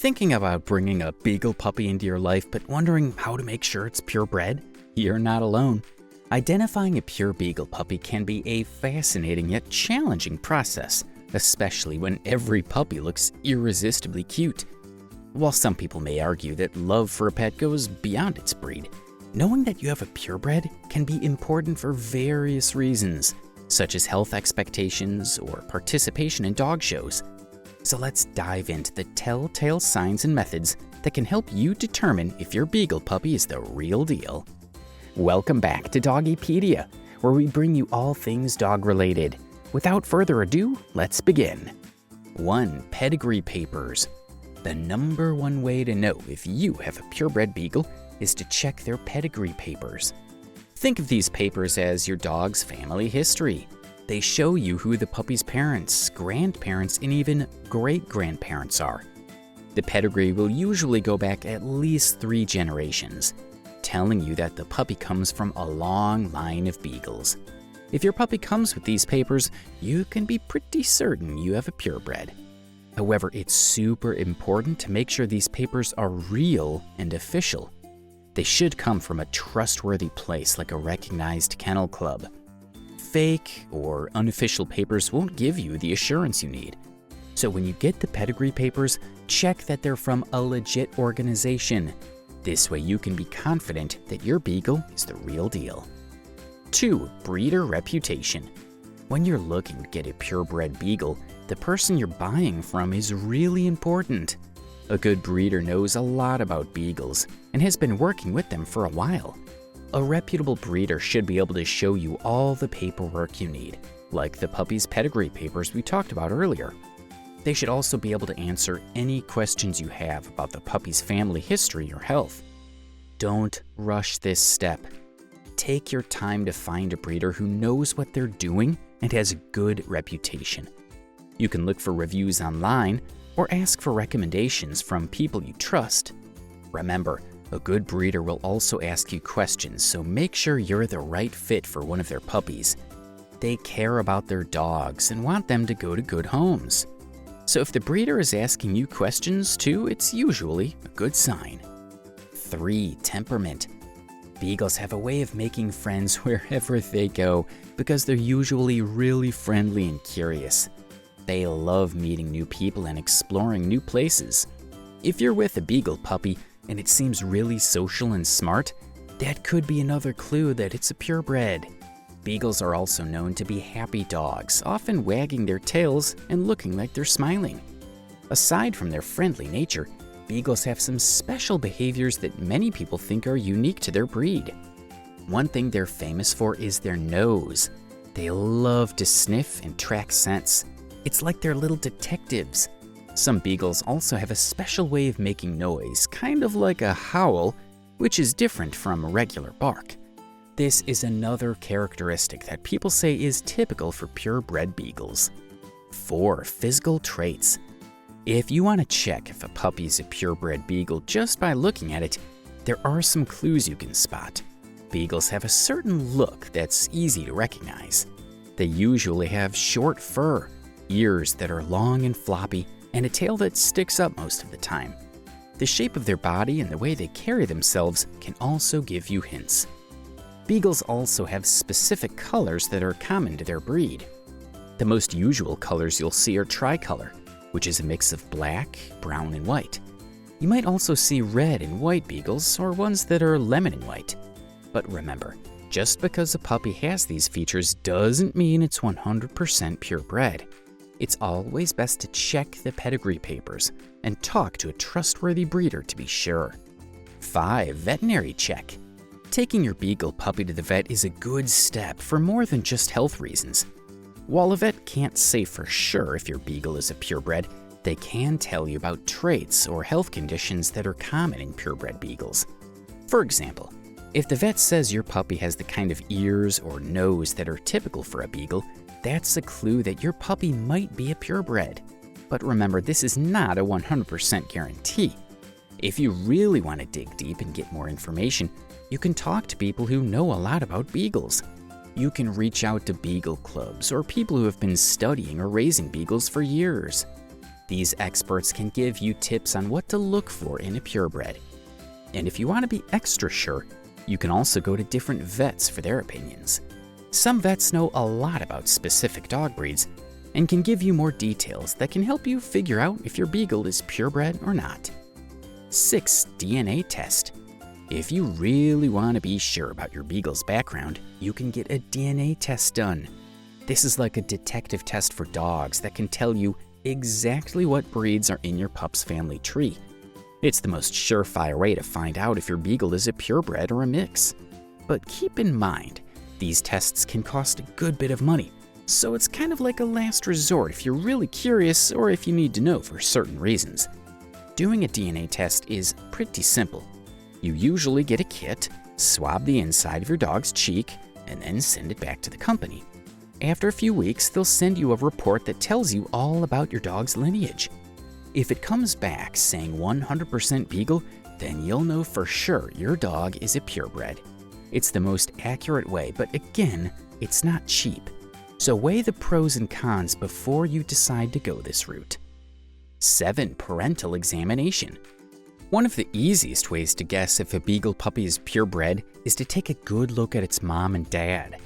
Thinking about bringing a Beagle puppy into your life but wondering how to make sure it's purebred? You're not alone. Identifying a pure Beagle puppy can be a fascinating yet challenging process, especially when every puppy looks irresistibly cute. While some people may argue that love for a pet goes beyond its breed, knowing that you have a purebred can be important for various reasons, such as health expectations or participation in dog shows. So let's dive into the telltale signs and methods that can help you determine if your Beagle puppy is the real deal. Welcome back to Doggy Pedia, where we bring you all things dog-related. Without further ado, let's begin. 1. Pedigree papers. The number one way to know if you have a purebred Beagle is to check their pedigree papers. Think of these papers as your dog's family history. They show you who the puppy's parents, grandparents, and even great-grandparents are. The pedigree will usually go back at least 3 generations, telling you that the puppy comes from a long line of Beagles. If your puppy comes with these papers, you can be pretty certain you have a purebred. However, it's super important to make sure these papers are real and official. They should come from a trustworthy place like a recognized kennel club. Fake or unofficial papers won't give you the assurance you need. So when you get the pedigree papers, check that they're from a legit organization. This way you can be confident that your Beagle is the real deal. 2. Breeder reputation. When you're looking to get a purebred Beagle, the person you're buying from is really important. A good breeder knows a lot about Beagles and has been working with them for a while. A reputable breeder should be able to show you all the paperwork you need, like the puppy's pedigree papers we talked about earlier. They should also be able to answer any questions you have about the puppy's family history or health. Don't rush this step. Take your time to find a breeder who knows what they're doing and has a good reputation. You can look for reviews online or ask for recommendations from people you trust. Remember, a good breeder will also ask you questions, so make sure you're the right fit for one of their puppies. They care about their dogs and want them to go to good homes. So if the breeder is asking you questions too, it's usually a good sign. 3. Temperament. Beagles have a way of making friends wherever they go because they're usually really friendly and curious. They love meeting new people and exploring new places. If you're with a Beagle puppy and it seems really social and smart, that could be another clue that it's a purebred. Beagles are also known to be happy dogs, often wagging their tails and looking like they're smiling. Aside from their friendly nature, Beagles have some special behaviors that many people think are unique to their breed. One thing they're famous for is their nose. They love to sniff and track scents. It's like they're little detectives. Some Beagles also have a special way of making noise, kind of like a howl, which is different from a regular bark. This is another characteristic that people say is typical for purebred Beagles. 4. Physical traits. If you want to check if a puppy is a purebred Beagle just by looking at it, there are some clues you can spot. Beagles have a certain look that's easy to recognize. They usually have short fur, ears that are long and floppy, and a tail that sticks up most of the time. The shape of their body and the way they carry themselves can also give you hints. Beagles also have specific colors that are common to their breed. The most usual colors you'll see are tricolor, which is a mix of black, brown, and white. You might also see red and white Beagles or ones that are lemon and white. But remember, just because a puppy has these features doesn't mean it's 100% purebred. It's always best to check the pedigree papers and talk to a trustworthy breeder to be sure. 5. Veterinary check. Taking your Beagle puppy to the vet is a good step for more than just health reasons. While a vet can't say for sure if your Beagle is a purebred, they can tell you about traits or health conditions that are common in purebred Beagles. For example, if the vet says your puppy has the kind of ears or nose that are typical for a Beagle, that's a clue that your puppy might be a purebred. But remember, this is not a 100% guarantee. If you really want to dig deep and get more information, you can talk to people who know a lot about Beagles. You can reach out to Beagle clubs or people who have been studying or raising Beagles for years. These experts can give you tips on what to look for in a purebred. And if you want to be extra sure, you can also go to different vets for their opinions. Some vets know a lot about specific dog breeds and can give you more details that can help you figure out if your Beagle is purebred or not. 6. DNA test. If you really want to be sure about your Beagle's background, you can get a DNA test done. This is like a detective test for dogs that can tell you exactly what breeds are in your pup's family tree. It's the most surefire way to find out if your Beagle is a purebred or a mix. But keep in mind, these tests can cost a good bit of money, so it's kind of like a last resort if you're really curious or if you need to know for certain reasons. Doing a DNA test is pretty simple. You usually get a kit, swab the inside of your dog's cheek, and then send it back to the company. After a few weeks, they'll send you a report that tells you all about your dog's lineage. If it comes back saying 100% Beagle, then you'll know for sure your dog is a purebred. It's the most accurate way, but again, it's not cheap. So weigh the pros and cons before you decide to go this route. 7. Parental examination. One of the easiest ways to guess if a Beagle puppy is purebred is to take a good look at its mom and dad.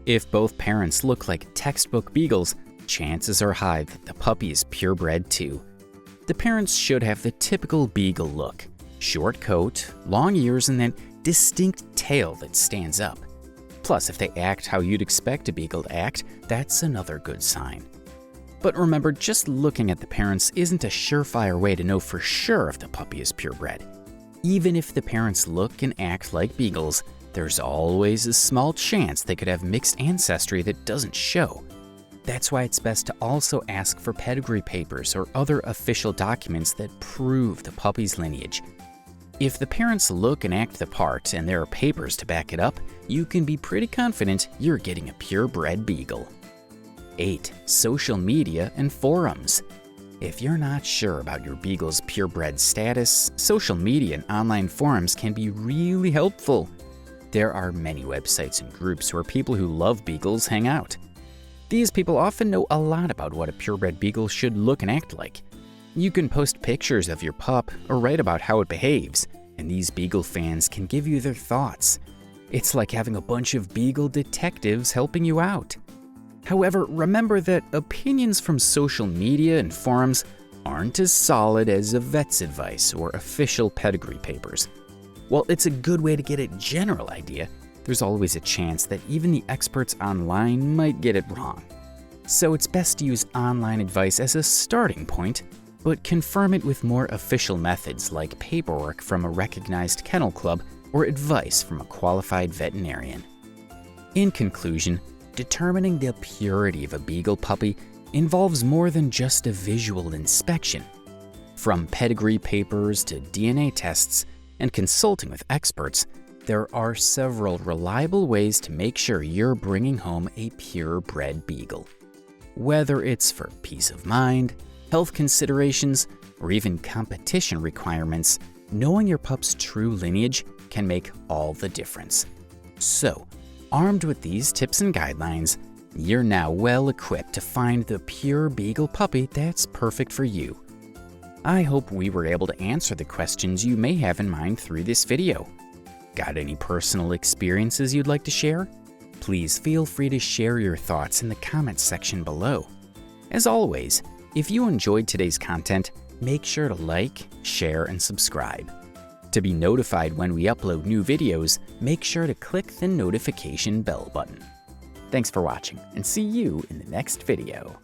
If both parents look like textbook Beagles, chances are high that the puppy is purebred too. The parents should have the typical Beagle look: short coat, long ears, and then distinct tail that stands up. Plus, if they act how you'd expect a Beagle to act, that's another good sign. But remember, just looking at the parents isn't a surefire way to know for sure if the puppy is purebred. Even if the parents look and act like Beagles, there's always a small chance they could have mixed ancestry that doesn't show. That's why it's best to also ask for pedigree papers or other official documents that prove the puppy's lineage. If the parents look and act the part and there are papers to back it up, you can be pretty confident you're getting a purebred Beagle. 8. Social media and forums. If you're not sure about your Beagle's purebred status, social media and online forums can be really helpful. There are many websites and groups where people who love Beagles hang out. These people often know a lot about what a purebred Beagle should look and act like. You can post pictures of your pup or write about how it behaves, and these Beagle fans can give you their thoughts. It's like having a bunch of Beagle detectives helping you out. However, remember that opinions from social media and forums aren't as solid as a vet's advice or official pedigree papers. While it's a good way to get a general idea, there's always a chance that even the experts online might get it wrong. So it's best to use online advice as a starting point, but confirm it with more official methods like paperwork from a recognized kennel club or advice from a qualified veterinarian. In conclusion, determining the purity of a Beagle puppy involves more than just a visual inspection. From pedigree papers to DNA tests and consulting with experts, there are several reliable ways to make sure you're bringing home a purebred Beagle. Whether it's for peace of mind, health considerations, or even competition requirements, knowing your pup's true lineage can make all the difference. So, armed with these tips and guidelines, you're now well equipped to find the pure Beagle puppy that's perfect for you. I hope we were able to answer the questions you may have in mind through this video. Got any personal experiences you'd like to share? Please feel free to share your thoughts in the comments section below. As always, if you enjoyed today's content, make sure to like, share, and subscribe. To be notified when we upload new videos, make sure to click the notification bell button. Thanks for watching, and see you in the next video.